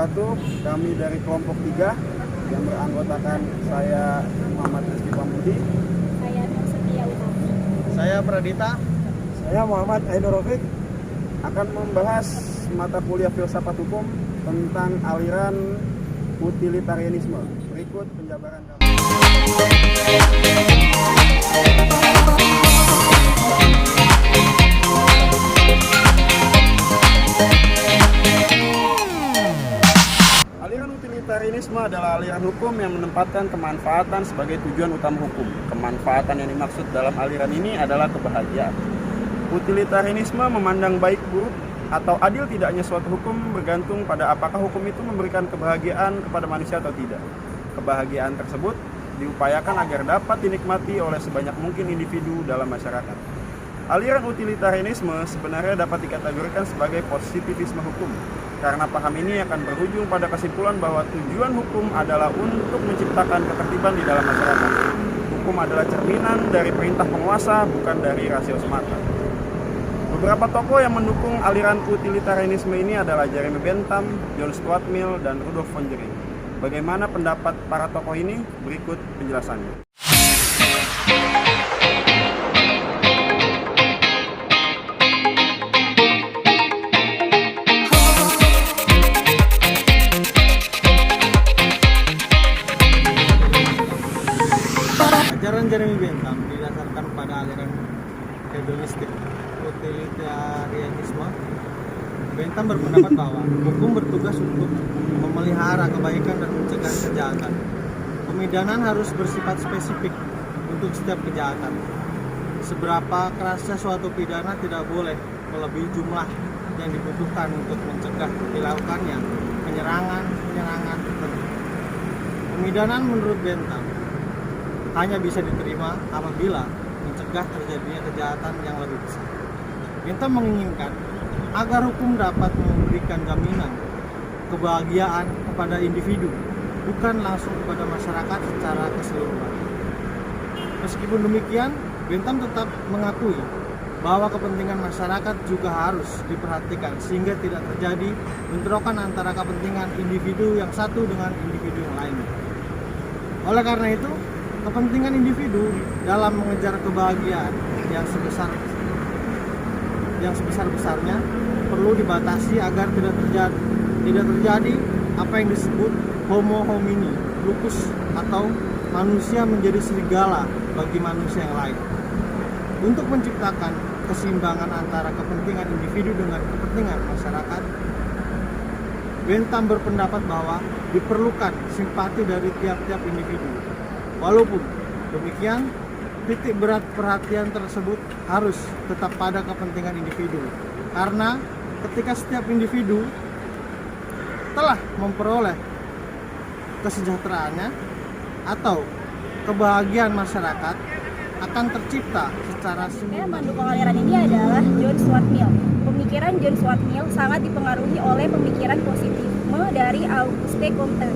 wabarakatuh. Kami dari kelompok 3 yang beranggotakan saya Muhammad Rizky Pamudi, Saya Nur Setia Utami, Saya Pradita. Saya Muhammad Ainur Rafiq. akan membahas mata kuliah filsafat hukum tentang aliran utilitarianisme. Berikut penjabaran kami. Aliran utilitarianisme adalah aliran hukum yang menempatkan kemanfaatan sebagai tujuan utama hukum. Kemanfaatan yang dimaksud dalam aliran ini adalah kebahagiaan. Utilitarianisme memandang baik buruk atau adil tidaknya suatu hukum bergantung pada apakah hukum itu memberikan kebahagiaan kepada manusia atau tidak. Kebahagiaan tersebut diupayakan agar dapat dinikmati oleh sebanyak mungkin individu dalam masyarakat. Aliran utilitarianisme sebenarnya dapat dikategorikan sebagai positivisme hukum, karena paham ini akan berujung pada kesimpulan bahwa tujuan hukum adalah untuk menciptakan ketertiban di dalam masyarakat. Hukum adalah cerminan dari perintah penguasa, bukan dari rasio semata. Beberapa tokoh yang mendukung aliran utilitarianisme ini adalah Jeremy Bentham, John Stuart Mill, dan Rudolf von Jering. Bagaimana pendapat para tokoh ini? Berikut penjelasannya. Ajaran Jeremy Bentham didasarkan pada aliran hedonistik utilitarianisme. Bentham berpendapat bahwa hukum bertugas untuk memelihara kebaikan dan mencegah kejahatan. Pemidanan harus bersifat spesifik untuk setiap kejahatan. Seberapa kerasnya suatu pidana tidak boleh melebihi jumlah yang dibutuhkan untuk mencegah dilakukannya penyerangan tertentu. Pemidanan menurut Bentham hanya bisa diterima apabila mencegah terjadinya kejahatan yang lebih besar. Bentham menginginkan agar hukum dapat memberikan jaminan kebahagiaan kepada individu, bukan langsung kepada masyarakat secara keseluruhan. Meskipun demikian, Bentham tetap mengakui bahwa kepentingan masyarakat juga harus diperhatikan sehingga tidak terjadi bentrokan antara kepentingan individu yang satu dengan individu yang lain. Oleh karena itu, kepentingan individu dalam mengejar kebahagiaan yang sebesar-besarnya perlu dibatasi agar tidak terjadi apa yang disebut homo homini lupus atau manusia menjadi serigala bagi manusia yang lain. Untuk menciptakan keseimbangan antara kepentingan individu dengan kepentingan masyarakat, Bentham berpendapat bahwa diperlukan simpati dari tiap-tiap individu. Walaupun demikian, titik berat perhatian tersebut harus tetap pada kepentingan individu. Karena ketika setiap individu telah memperoleh kesejahteraannya atau kebahagiaan masyarakat akan tercipta secara yang mendukung aliran ini adalah John Stuart Mill. Pemikiran John Stuart Mill sangat dipengaruhi oleh pemikiran positifisme dari Auguste Comte.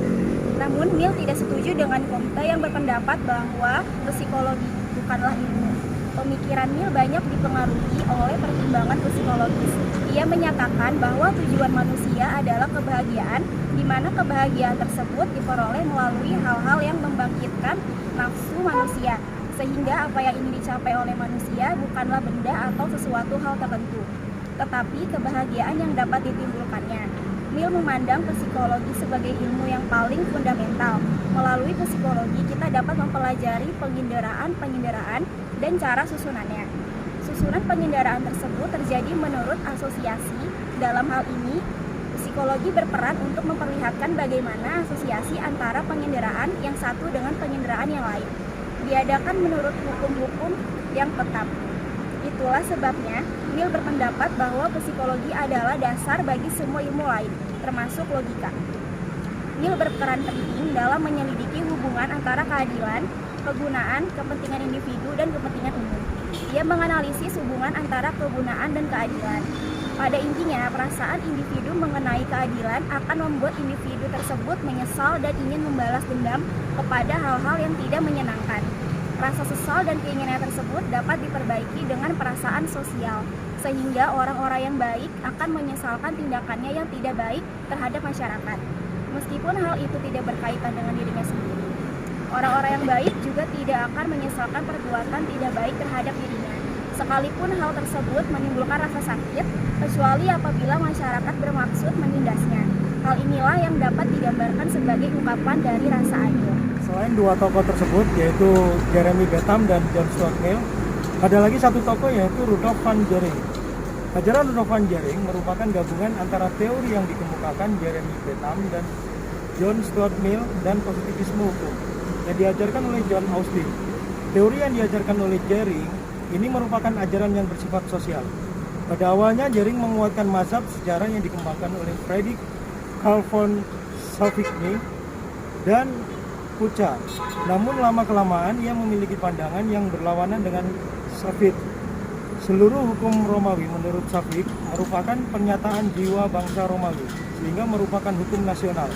Namun Mill tidak setuju dengan Comte yang berpendapat bahwa psikologi bukanlah ilmu. Pemikiran Mill banyak dipengaruhi oleh pertimbangan psikologis. Ia menyatakan bahwa tujuan manusia adalah kebahagiaan, di mana kebahagiaan tersebut diperoleh melalui hal-hal yang membangkitkan nafsu manusia, sehingga apa yang ingin dicapai oleh manusia bukanlah benda atau sesuatu hal tertentu, tetapi kebahagiaan yang dapat ditimbulkannya. Mill memandang psikologi sebagai ilmu yang paling fundamental. Melalui psikologi kita dapat mempelajari penginderaan dan cara susunannya. Susunan penginderaan tersebut terjadi menurut asosiasi. Dalam hal ini, psikologi berperan untuk memperlihatkan bagaimana asosiasi antara penginderaan yang satu dengan penginderaan yang lain diadakan menurut hukum-hukum yang tetap. Itulah sebabnya Mill berpendapat bahwa psikologi adalah dasar bagi semua ilmu lain, termasuk logika. Mill berperan penting dalam menyelidiki hubungan antara keadilan, kegunaan, kepentingan individu, dan kepentingan umum. Ia menganalisis hubungan antara kegunaan dan keadilan. Pada intinya, perasaan individu mengenai keadilan akan membuat individu tersebut menyesal dan ingin membalas dendam kepada hal-hal yang tidak menyenangkan. Rasa sesal dan keinginan tersebut dapat diperbaiki dengan perasaan sosial. sehingga orang-orang yang baik akan menyesalkan tindakannya yang tidak baik terhadap masyarakat, meskipun hal itu tidak berkaitan dengan dirinya sendiri. Orang-orang yang baik juga tidak akan menyesalkan perbuatan tidak baik terhadap dirinya, sekalipun hal tersebut menimbulkan rasa sakit, kecuali apabila masyarakat bermaksud menindasnya. Hal inilah yang dapat digambarkan sebagai ungkapan dari rasa adil. Selain dua tokoh tersebut, yaitu Jeremy Bentham dan John Stuart Mill, ada lagi satu tokoh yaitu Rudolf van Jering. Ajaran Rudolf van Jering merupakan gabungan antara teori yang dikemukakan Jeremy Bentham dan John Stuart Mill dan positivisme hukum yang diajarkan oleh John Austin. Teori yang diajarkan oleh Jering ini merupakan ajaran yang bersifat sosial. Pada awalnya Jering menguatkan mazhab sejarah yang dikembangkan oleh Friedrich Karl von Savigny dan Pucha. Namun lama-kelamaan ia memiliki pandangan yang berlawanan dengan Savig. Seluruh hukum Romawi menurut Savig merupakan pernyataan jiwa bangsa Romawi, sehingga merupakan hukum nasional.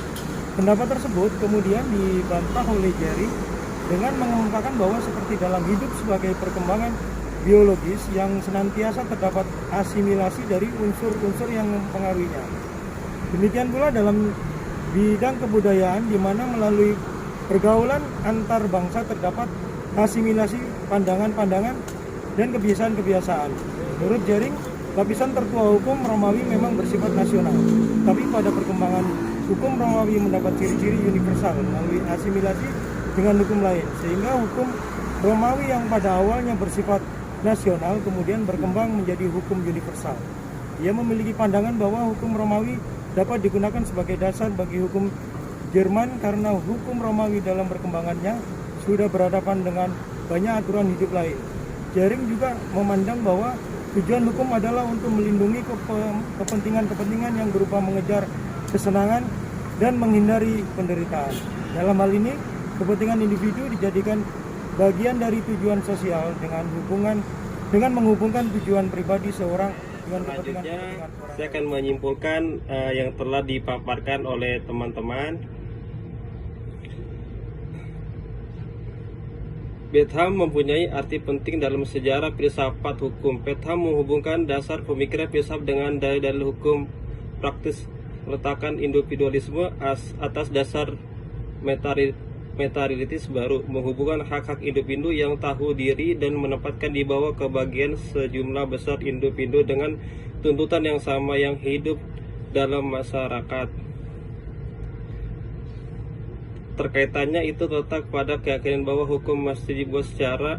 Pendapat tersebut kemudian dibantah oleh Jering dengan mengemukakan bahwa seperti dalam hidup sebagai perkembangan biologis yang senantiasa terdapat asimilasi dari unsur-unsur yang mempengaruhinya. Demikian pula dalam bidang kebudayaan di mana melalui pergaulan antar bangsa terdapat asimilasi pandangan-pandangan dan kebiasaan-kebiasaan. Menurut Jering, lapisan tertua hukum Romawi memang bersifat nasional, tapi pada perkembangan hukum Romawi mendapat ciri-ciri universal melalui asimilasi dengan hukum lain, sehingga hukum Romawi yang pada awalnya bersifat nasional kemudian berkembang menjadi hukum universal. Ia memiliki pandangan bahwa hukum Romawi dapat digunakan sebagai dasar bagi hukum Jerman karena hukum Romawi dalam perkembangannya sudah berhadapan dengan banyak aturan hidup lain. Jering juga memandang bahwa tujuan hukum adalah untuk melindungi kepentingan-kepentingan yang berupa mengejar kesenangan dan menghindari penderitaan. Dalam hal ini, kepentingan individu dijadikan bagian dari tujuan sosial dengan menghubungkan tujuan pribadi seorang dengan kepentingan Selanjutnya, orang saya akan lain. menyimpulkan yang telah dipaparkan oleh teman-teman. Bentham mempunyai arti penting dalam sejarah filsafat hukum. Bentham menghubungkan dasar pemikiran filsafat dengan dalil-dalil hukum praktis, meletakkan individualisme atas dasar materialitis baru, menghubungkan hak-hak individu yang tahu diri dan menempatkan di bawah kebagian sejumlah besar individu dengan tuntutan yang sama yang hidup dalam masyarakat. Terkaitannya itu terletak pada keyakinan bahwa hukum mesti dibuat secara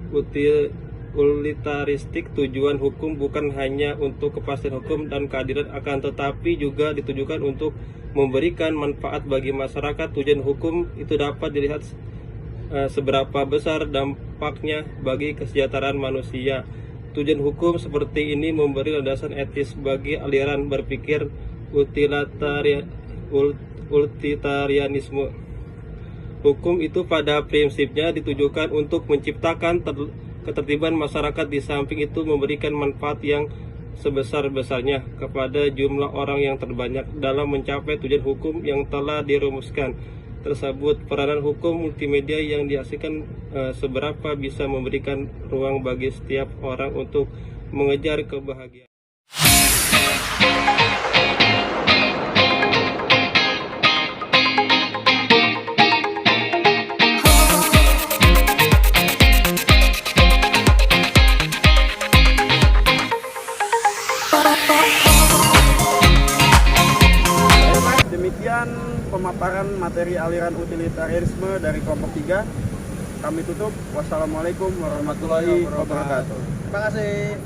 utilitaristik. Tujuan hukum bukan hanya untuk kepastian hukum dan keadilan, akan tetapi juga ditujukan untuk memberikan manfaat bagi masyarakat. Tujuan hukum itu dapat dilihat seberapa besar dampaknya bagi kesejahteraan manusia. Tujuan hukum seperti ini memberi landasan etis bagi aliran berpikir utilitarianisme. Hukum itu pada prinsipnya ditujukan untuk menciptakan ketertiban masyarakat, di samping itu memberikan manfaat yang sebesar-besarnya kepada jumlah orang yang terbanyak. Dalam mencapai tujuan hukum yang telah dirumuskan tersebut, peranan hukum multimedia yang dihasilkan seberapa bisa memberikan ruang bagi setiap orang untuk mengejar kebahagiaan. Demikian pemaparan materi aliran utilitarianisme dari kelompok 3. Kami tutup. Wassalamualaikum warahmatullahi wabarakatuh. Terima kasih.